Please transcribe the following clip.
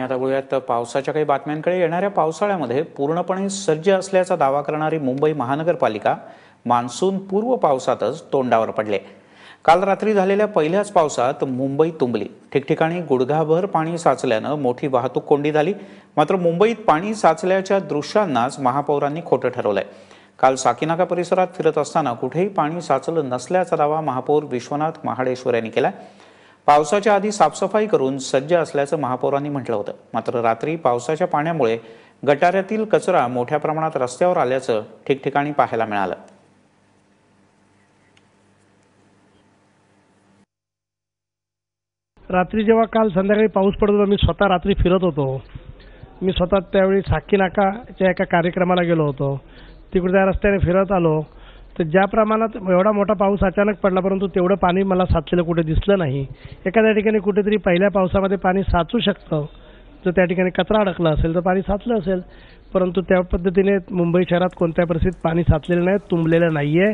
आता बोलूयात पावसाच्या काही बातम्यांकडे। येणाऱ्या पावसाळ्यामध्ये पूर्णपणे सज्ज असल्याचा दावा करणारी मुंबई महानगरपालिका मान्सून पूर्व पावसातच तोंडावर पडले। काल रात्री झालेल्या पहिल्याच पावसात मुंबई तुंबली। ठिकठिकाणी गुडघाभर पाणी साचल्याने मोठी वाहतूक कोंडी झाली। मात्र मुंबईत पाणी साचल्याच्या दृश्यांनाच महापौरांनी खोटं ठरवलंय। काल साकीनाका परिसरात फिरत असताना कुठेही पाणी साचलं नसल्याचा दावा महापौर विश्वनाथ महाडेश्वर यांनी केला। पावसाच्या आधी साफसफाई करून सज्ज असल्याचं महापौरांनी म्हटलं होतं। मात्र रात्री पावसाच्या पाण्यामुळे गटारातील कचरा मोठ्या प्रमाणात रस्त्यावर आल्याचं ठिकठिकाणी पाहायला मिळालं। रात्री जेव्हा काल संध्याकाळी पाऊस पडत होता, मी स्वतः रात्री फिरत होतो। मी स्वतः त्यावेळी साकीनाकाच्या एका कार्यक्रमाला गेलो होतो। तिकडे त्या रस्त्याने फिरत आलो तर ज्या प्रमाणात एवढा मोठा पाऊस अचानक पडला, परंतु तेवढं पाणी मला साचलेलं कुठे दिसलं नाही। एखाद्या ठिकाणी कुठेतरी पहिल्या पावसामध्ये पाणी साचू शकतं, जर त्या ठिकाणी कचरा अडकला असेल तर पाणी साचलं असेल, परंतु त्या पद्धतीने मुंबई शहरात कोणत्या परिस्थितीत पाणी साचलेलं नाही, तुंबलेलं नाहीये।